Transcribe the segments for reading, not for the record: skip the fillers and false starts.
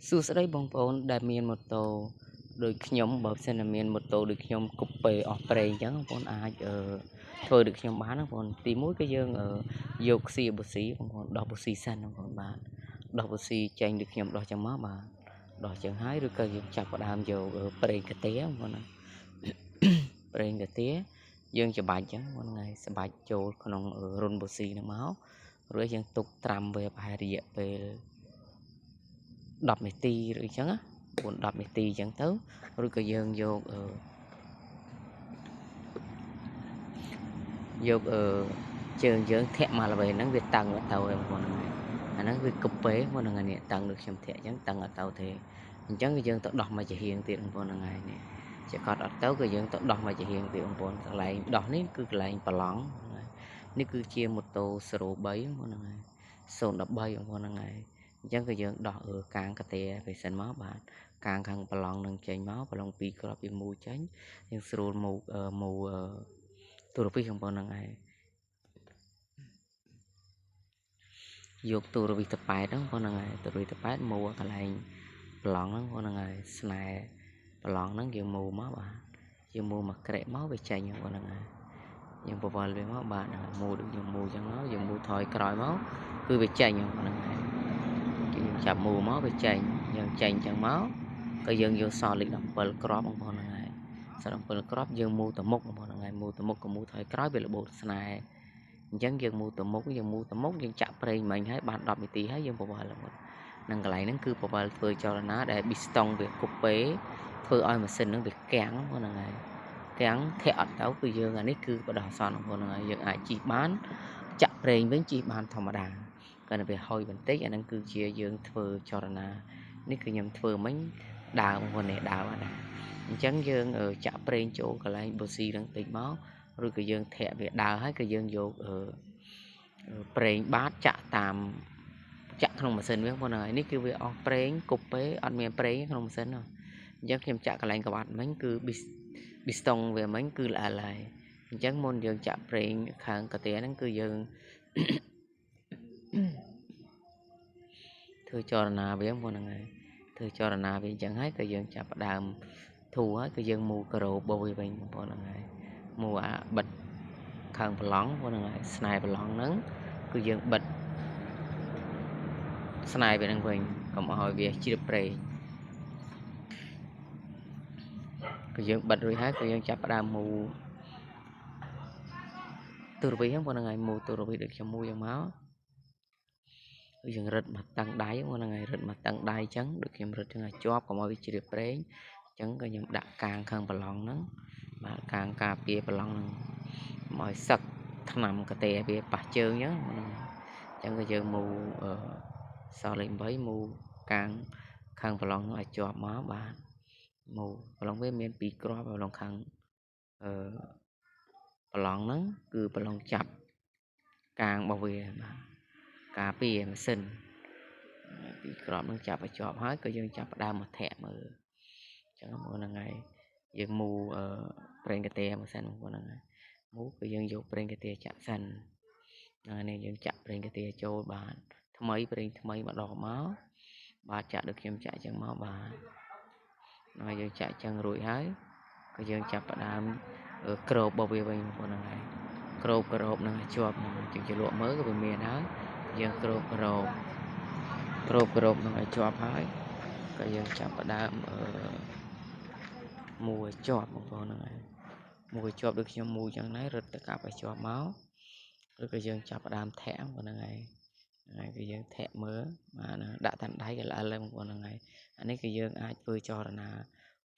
សួស្តីបងប្អូនដែលមានម៉ូតូដូចខ្ញុំបើមិនណាមានម៉ូតូដូចខ្ញុំគប់ពេអស់ប្រេងអញ្ចឹងបងប្អូនអាចធ្វើដូចខ្ញុំបានបងប្អូនទី1គឺយើងយកខ្សៀប៊ូស៊ីបងប្អូនដោះប៊ូស៊ីសិនបងប្អូនបាទដោះប៊ូស៊ីចេញដូចខ្ញុំដោះចឹងមកបាទដោះចឹងហើយឬក៏យើងចាប់ផ្ដើមយកប្រេងកាទៀបងប្អូនណាប្រេងកាទៀយើងច្បាច់ចឹងបងប្អូនថ្ងៃស្បាច់ចូលក្នុងរុនប៊ូស៊ីហ្នឹងមកឬយើងទុកត្រាំវាប្រហែលរយៈពេល10នាទីឬអញ្ចឹងណា9 10នាទីអញ្ចឹងទៅឬក៏យើងយកជើងយើងធាក់មកល្បីហ្នឹងវាតឹងអត់ទៅទេបងប្អូនហ្នឹងអាហ្នឹងវាគប់ពេបងហ្នឹងនេះតឹងដូចខ្ញុំធាក់អញ្ចឹងតឹងអត់ទៅទេអញ្ចឹងគឺយើងទៅដោះមកជាហៀងទៀតបងប្អូនហ្នឹងហើយនេះជាកត់អត់ទៅគឺយើងទៅដោះមកជាហៀងទៀតបងប្អូនកន្លែងដោះនេះគឺកន្លែងប្រឡង់នេះគឺជាម៉ូតូ03បងប្អូនហ្នឹងហើយ013បងប្អូនហ្នឹងហើយអញ្ចឹងគឺយើងដោះកាងកាទៀពេលសិនមកបាទកាងខាងប្រឡងនឹងចេញមកប្រឡង2គ្រាប់វាមូលចេញយើងស្រួលមូទូរវិសបងប្អូនហ្នឹងហើយយកទូរវិសទៅប៉ែតហ្នឹងបងប្អូនហ្នឹងហើយទូរវិសទៅប៉ែតមូកន្លែងប្រឡងហ្នឹងបងប្អូនហ្នឹងហើយស្នែប្រឡងហ្នឹងយើងមូមកបាទយើងមូមកក្រែកមកវាចេញបងប្អូនហ្នឹងហើយយើងបវល់វាមកបាទមូដូចយើងមូចឹងមកយើងមូថយក្រោយមកគឺវាចេញបងប្អូនហ្នឹងហើយយើងចាប់មូមកវាចេញយើងចេញចឹងមកក៏យើងយកសល់លេខ17គ្រាប់បងប្អូនហ្នឹងហើយសល់17គ្រាប់យើងមូទៅមុខបងប្អូនហ្នឹងហើយមូទៅមុខក៏មូថយក្រោយវារបូតស្នែអញ្ចឹងយើងមូទៅមុខយើងចាក់ប្រេងមិញហើយបាន10នាទីហើយយើងបវល់ហ្នឹងកន្លែងហ្នឹងគឺបវល់ធ្វើចលនាដែលប៊ីស្តុងវាគប់ពេធ្វើឲ្យម៉ាស៊ីនហ្នឹងវាកាំងបងហ្នឹងហើយកាំងធាក់អត់ទៅគឺយើងអានេះគឺបដោះសន្នបងហ្នឹងហើយយើងអាចជិះបានចាក់ប្រេងវិញជិះបានធម្មតាគាត់ទៅវាហុយបន្តិចអាហ្នឹងគឺជាយើងធ្វើចលនានេះគឺខ្ញុំធ្វើមិញដើរបងប្អូននេះដើរបាទអញ្ចឹងយើងចាក់ប្រេងចូលកន្លែងប៊ូស៊ីហ្នឹងតិចមកឬក៏យើងធាក់វាដើរហើយក៏យើងយកប្រេងបាតចាក់ក្នុងម៉ាស៊ីនវាបងប្អូនហើយនេះគឺវាអស់ប្រេងគប់ពេអត់មានប្រេងក្នុងម៉ាស៊ីនទេអញ្ចឹងខ្ញុំចាក់កន្លែងក្បាត់មិញគឺប៊ីស្តុងវាមិញគឺល្អិលហើយអញ្ចឹងមុនយើងចាក់ប្រេងខាងកាទៀហ្នឹងគឺយើងធ្វើចលនាវាបងប្អូនហ្នឹងហើយធ្វើចលនាវាអញ្ចឹងហើយក៏យើងចាប់ផ្ដើមធូរហើយក៏យើងមូការ៉ូបោវាវិញបងប្អូនហ្នឹងហើយមូអាបិទខាងប្រឡងបងប្អូនហ្នឹងហើយស្នែប្រឡងហ្នឹងគឺយើងបិទស្នែវាហ្នឹងវិញកុំឲ្យវាជ្រាបប្រេងគឺយើងបិទរួចហើយគឺយើងចាប់ផ្ដើមមូទូរវិសហ្នឹងបងប្អូនហ្នឹងហើយមូទូរវិសដូចខ្ញុំមូយ៉ាងមកគឺយើងរឹតមកតឹងដៃបងប្អូនហ្នឹងហើយរឹតមកតឹងដៃអញ្ចឹងដូចខ្ញុំរឹតចឹងឲ្យជាប់កុំឲ្យវាជ្រាបប្រេងអញ្ចឹងក៏ខ្ញុំដាក់កាងខាងប្រឡងហ្នឹងបាទកាងការពារប្រឡងហ្នឹងមកឲ្យសឹកថ្នាំកាទេវាប៉ះជើងអញ្ចឹងក៏យើងមូសលេខ8មូកាងខាងប្រឡងឲ្យជាប់មកបាទមូប្រឡងវាមាន2គ្រាប់ប្រឡងខាងប្រឡងហ្នឹងគឺប្រឡងចាប់កាងរបស់វាបាទការពារម៉ាស៊ីន2គ្រាប់ហ្នឹងចាប់ឲ្យជាប់ហើយក៏យើងចាប់ផ្ដើមមកធាក់មើលអញ្ចឹងបងប្អូនហ្នឹងហើយយើងមូប្រេងកាទៀមកសិនបងប្អូនហ្នឹងហើយមូគឺយើងយកប្រេងកាទៀចាក់សិនហ្នឹងនេះយើងចាក់ប្រេងកាទៀចូលបាទថ្មីប្រេងថ្មីម្ដងមកបាទចាក់ដូចខ្ញុំចាក់អញ្ចឹងមកបាទហើយយើងចាក់អញ្ចឹងរួចហើយក៏យើងចាប់ផ្ដើមក្របរបស់វាវិញបងប្អូនហ្នឹងហើយក្របហ្នឹងឲ្យជាប់ហ្នឹងយើងជាលក់មើលក៏វាមានហើយយើងក្របហ្នឹងឲ្យជាប់ហើយក៏យើងចាប់ផ្ដើមមូឲ្យជាប់បងប្អូនហ្នឹងហើយមូឲ្យជាប់ដូចខ្ញុំមូអញ្ចឹងដែររឹតទៅកាប់ឲ្យជាប់មកឬក៏យើងចាប់ផ្ដើមធាក់បងប្អូនហ្នឹងហើយគឺយើងធាក់មើលបាទដាក់តាមដៃក៏ល្អិលដែរបងប្អូនហ្នឹងហើយអានេះគឺយើងអាចធ្វើចលនា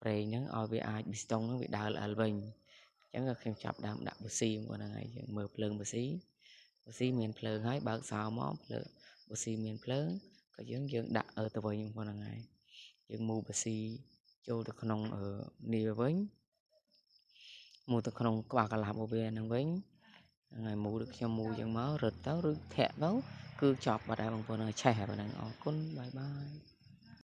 ប្រេងហ្នឹងឲ្យវាអាចប៊ីស្តុងហ្នឹងវាដើរល្អិលវិញអញ្ចឹងក៏ខ្ញុំចាប់ដើមដាក់ប៊ូស៊ីបងប្អូនហ្នឹងហើយយើងមើលភ្លើងប៊ូស៊ីមានភ្លើងហើយបើកសោមកភ្លើងប៊ូស៊ីមានភ្លើងក៏យើងដាក់ទៅវិញបងប្អូនហ្នឹងហើយយើងមូប៊ូស៊ីចូលទៅក្នុងនេះវិញមូទៅក្នុងក្បាលកលាប់របស់វាហ្នឹងវិញហ្នឹងហើយមូដូចខ្ញុំមូអញ្ចឹងមករឹតទៅឬធាក់ទៅគឺចប់បាត់ហើយបងប្អូនឆេះហើយប៉ុណ្ណឹងអរគុណបាយបាយ